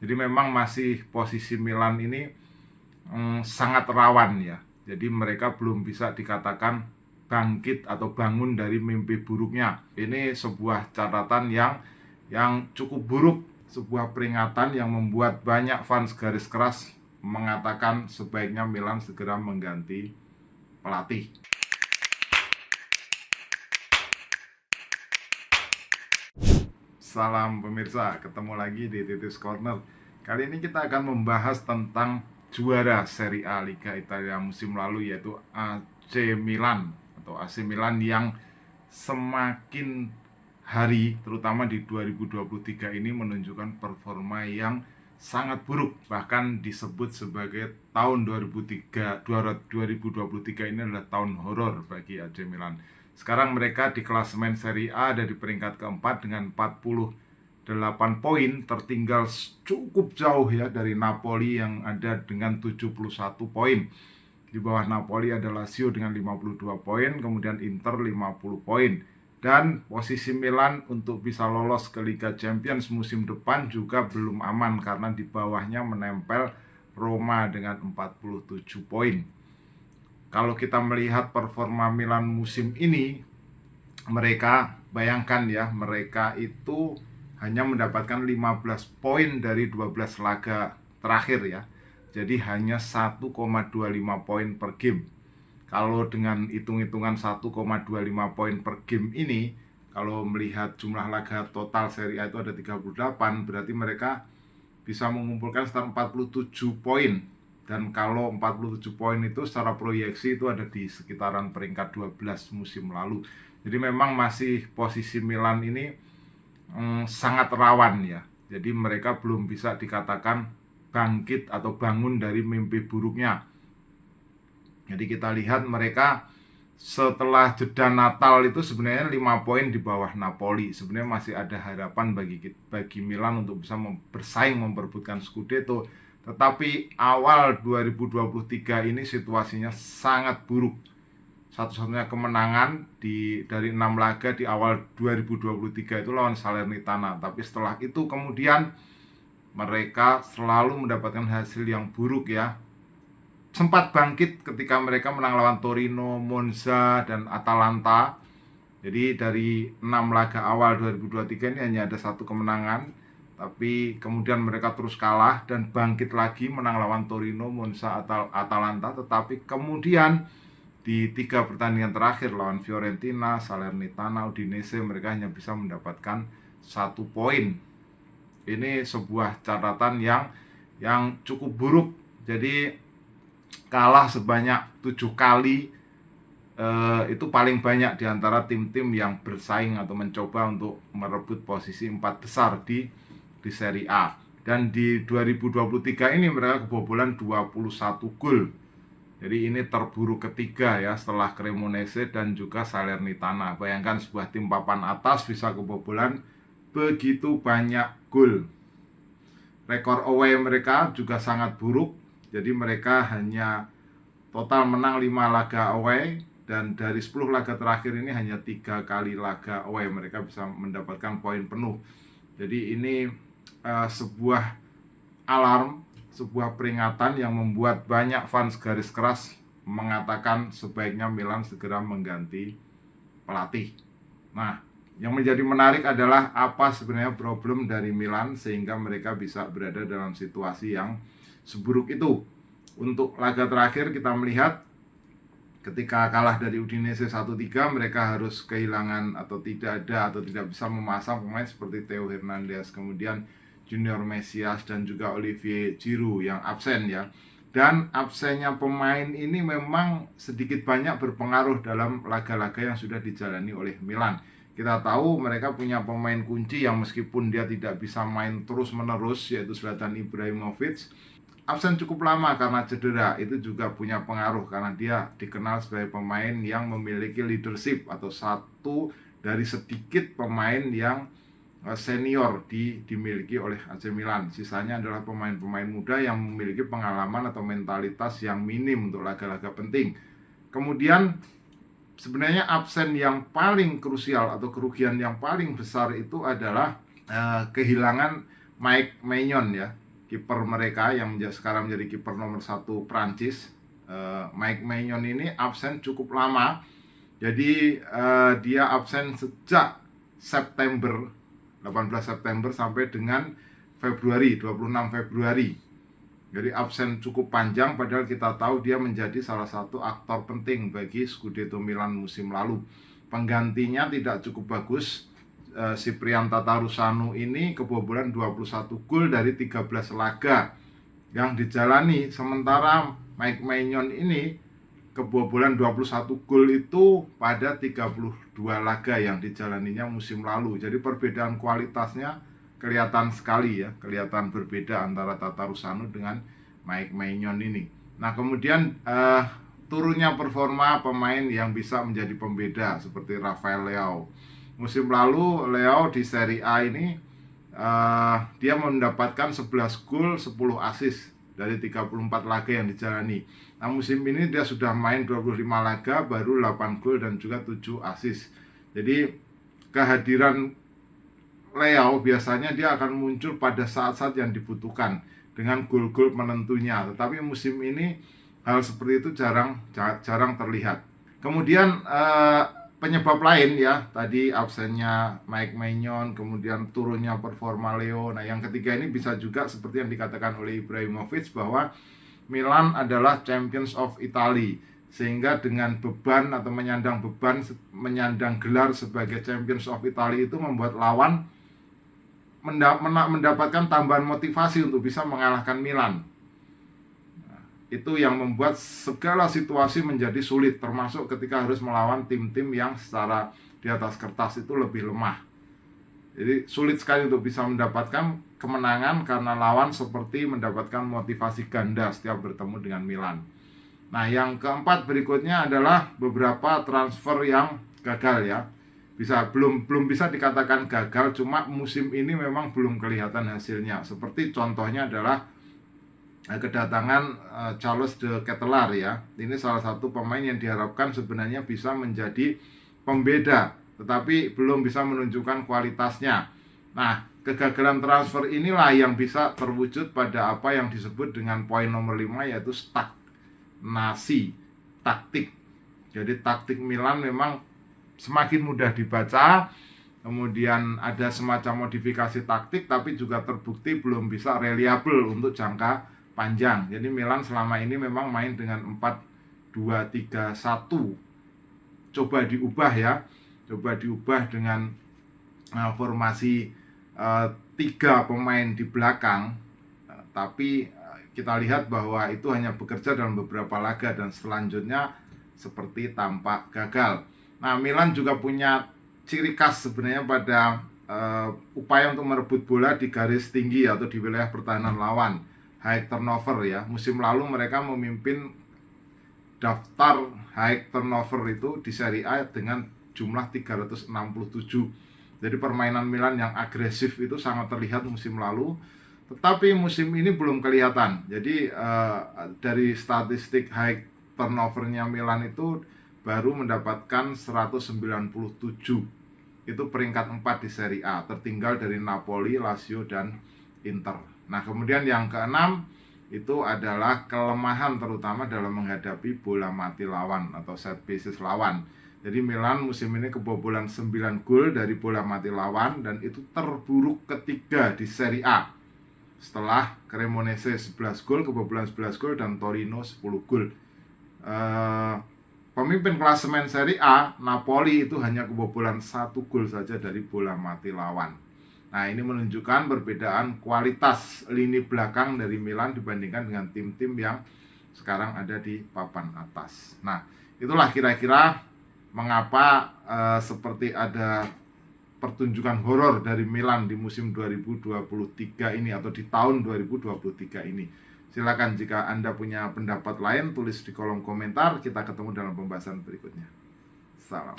Jadi memang masih posisi Milan ini sangat rawan ya. Jadi mereka belum bisa dikatakan bangkit atau bangun dari mimpi buruknya. Ini sebuah catatan yang cukup buruk, sebuah peringatan yang membuat banyak fans garis keras mengatakan sebaiknya Milan segera mengganti pelatih. Salam pemirsa, ketemu lagi di Titis Corner. Kali ini kita akan membahas tentang juara Serie A Liga Italia musim lalu, yaitu AC Milan atau AC Milan yang semakin hari, terutama di 2023 ini, menunjukkan performa yang sangat buruk. Bahkan disebut sebagai tahun 2023 ini adalah tahun horor bagi AC Milan. Sekarang mereka di klasemen Serie A ada di peringkat keempat dengan 48 poin, tertinggal cukup jauh ya dari Napoli yang ada dengan 71 poin. Di bawah Napoli ada Lazio dengan 52 poin, kemudian Inter 50 poin. Dan posisi Milan untuk bisa lolos ke Liga Champions musim depan juga belum aman karena di bawahnya menempel Roma dengan 47 poin. Kalau kita melihat performa Milan musim ini, mereka bayangkan ya, mereka itu hanya mendapatkan 15 poin dari 12 laga terakhir ya. Jadi hanya 1,25 poin per game. Kalau dengan hitung-hitungan 1,25 poin per game ini, kalau melihat jumlah laga total Serie A itu ada 38, berarti mereka bisa mengumpulkan sekitar 47 poin. Dan kalau 47 poin itu secara proyeksi itu ada di sekitaran peringkat 12 musim lalu. Jadi memang masih posisi Milan ini sangat rawan ya. Jadi mereka belum bisa dikatakan bangkit atau bangun dari mimpi buruknya. Jadi kita lihat mereka setelah jeda Natal itu sebenarnya 5 poin di bawah Napoli. Sebenarnya masih ada harapan bagi Milan untuk bisa bersaing memperebutkan Scudetto. Tetapi awal 2023 ini situasinya sangat buruk. Satu-satunya kemenangan dari 6 laga di awal 2023 itu lawan Salernitana. Tapi setelah itu kemudian mereka selalu mendapatkan hasil yang buruk ya. Sempat bangkit ketika mereka menang lawan Torino, Monza, dan Atalanta. Jadi dari 6 laga awal 2023 ini hanya ada 1 kemenangan. Tapi kemudian mereka terus kalah dan bangkit lagi menang lawan Torino, Monza, Atalanta. Tetapi kemudian di 3 pertandingan terakhir lawan Fiorentina, Salernitana, Udinese, mereka hanya bisa mendapatkan 1 poin. Ini sebuah catatan yang cukup buruk. Jadi kalah sebanyak 7 kali, itu paling banyak di antara tim-tim yang bersaing atau mencoba untuk merebut posisi 4 besar di Serie A. Dan di 2023 ini mereka kebobolan 21 gol. Jadi ini terburuk ketiga ya setelah Cremonese dan juga Salernitana. Bayangkan sebuah tim papan atas bisa kebobolan begitu banyak gol. Rekor away mereka juga sangat buruk. Jadi mereka hanya total menang 5 laga away, dan dari 10 laga terakhir ini hanya 3 kali laga away mereka bisa mendapatkan poin penuh. Jadi ini sebuah alarm, sebuah peringatan yang membuat banyak fans garis keras mengatakan sebaiknya Milan segera mengganti pelatih. Nah, yang menjadi menarik adalah apa sebenarnya problem dari Milan sehingga mereka bisa berada dalam situasi yang seburuk itu. Untuk laga terakhir kita melihat ketika kalah dari Udinese 1-3, mereka harus kehilangan atau tidak bisa memasang pemain seperti Theo Hernandez, kemudian Junior Mesias, dan juga Olivier Giroud yang absen ya. Dan absennya pemain ini memang sedikit banyak berpengaruh dalam laga-laga yang sudah dijalani oleh Milan. Kita tahu mereka punya pemain kunci yang meskipun dia tidak bisa main terus-menerus, yaitu Zlatan Ibrahimovic. Absen cukup lama karena cedera itu juga punya pengaruh karena dia dikenal sebagai pemain yang memiliki leadership atau satu dari sedikit pemain yang senior dimiliki oleh AC Milan. Sisanya adalah pemain-pemain muda yang memiliki pengalaman atau mentalitas yang minim untuk laga-laga penting. Kemudian sebenarnya absen yang paling krusial atau kerugian yang paling besar itu adalah kehilangan Mike Maignan ya. kiper mereka yang sekarang menjadi kiper nomor 1 Prancis, Mike Maignan ini absen cukup lama. Jadi dia absen sejak September, 18 September sampai dengan Februari, 26 Februari. Jadi absen cukup panjang, padahal kita tahu dia menjadi salah satu aktor penting bagi Scudetto Milan musim lalu. Penggantinya tidak cukup bagus. Ciprian Tatarusanu ini kebobolan 21 gol dari 13 laga yang dijalani. Sementara Mike Maignan ini kebobolan 21 gol itu pada 32 laga yang dijalaninya musim lalu. Jadi perbedaan kualitasnya kelihatan sekali ya, kelihatan berbeda antara Tatarusanu dengan Mike Maignan ini. Nah, kemudian turunnya performa pemain yang bisa menjadi pembeda seperti Rafael Leao. Musim lalu Leao di Serie A ini dia mendapatkan 11 gol, 10 assist dari 34 laga yang dijalani. Nah, musim ini dia sudah main 25 laga, baru 8 gol dan juga 7 assist. Jadi kehadiran Leao biasanya dia akan muncul pada saat-saat yang dibutuhkan dengan gol-gol menentunya. Tetapi musim ini hal seperti itu jarang terlihat. Kemudian penyebab lain ya, tadi absennya Mike Maignan, kemudian turunnya performa Leo. Nah, yang ketiga ini bisa juga seperti yang dikatakan oleh Ibrahimovic bahwa Milan adalah Champions of Italy, sehingga dengan beban atau menyandang gelar sebagai Champions of Italy itu membuat lawan mendapatkan tambahan motivasi untuk bisa mengalahkan Milan. Itu yang membuat segala situasi menjadi sulit, termasuk ketika harus melawan tim-tim yang secara di atas kertas itu lebih lemah. Jadi sulit sekali untuk bisa mendapatkan kemenangan karena lawan seperti mendapatkan motivasi ganda setiap bertemu dengan Milan. Nah, yang keempat berikutnya adalah beberapa transfer yang gagal ya. Belum bisa dikatakan gagal, cuma musim ini memang belum kelihatan hasilnya. Seperti contohnya adalah kedatangan Charles de Ketelaere ya. Ini salah satu pemain yang diharapkan sebenarnya bisa menjadi pembeda, tetapi belum bisa menunjukkan kualitasnya. Nah, kegagalan transfer inilah yang bisa terwujud pada apa yang disebut dengan poin nomor 5, yaitu stagnasi taktik. Jadi taktik Milan memang semakin mudah dibaca, kemudian ada semacam modifikasi taktik, tapi juga terbukti belum bisa reliable untuk jangka panjang. Jadi Milan selama ini memang main dengan 4-2-3-1. Coba diubah dengan formasi 3 pemain di belakang. Tapi kita lihat bahwa itu hanya bekerja dalam beberapa laga dan selanjutnya seperti tampak gagal. Nah, Milan juga punya ciri khas sebenarnya pada upaya untuk merebut bola di garis tinggi atau di wilayah pertahanan lawan. High turnover ya. Musim lalu mereka memimpin daftar high turnover itu di Serie A dengan jumlah 367. Jadi permainan Milan yang agresif itu sangat terlihat musim lalu. Tetapi musim ini belum kelihatan. Jadi dari statistik high turnovernya Milan itu baru mendapatkan 197. Itu peringkat 4 di Serie A, tertinggal dari Napoli, Lazio, dan Inter. Nah, kemudian yang keenam itu adalah kelemahan terutama dalam menghadapi bola mati lawan atau set pieces lawan. Jadi Milan musim ini kebobolan 9 gol dari bola mati lawan, dan itu terburuk ketiga di Serie A. Setelah Cremonese 11 gol, kebobolan 11 gol, dan Torino 10 gol. Pemimpin klasemen Serie A, Napoli, itu hanya kebobolan 1 gol saja dari bola mati lawan. Nah, ini menunjukkan perbedaan kualitas lini belakang dari Milan dibandingkan dengan tim-tim yang sekarang ada di papan atas. Nah, itulah kira-kira mengapa seperti ada pertunjukan horor dari Milan di musim 2023 ini atau di tahun 2023 ini. Silakan jika Anda punya pendapat lain, tulis di kolom komentar. Kita ketemu dalam pembahasan berikutnya. Salam.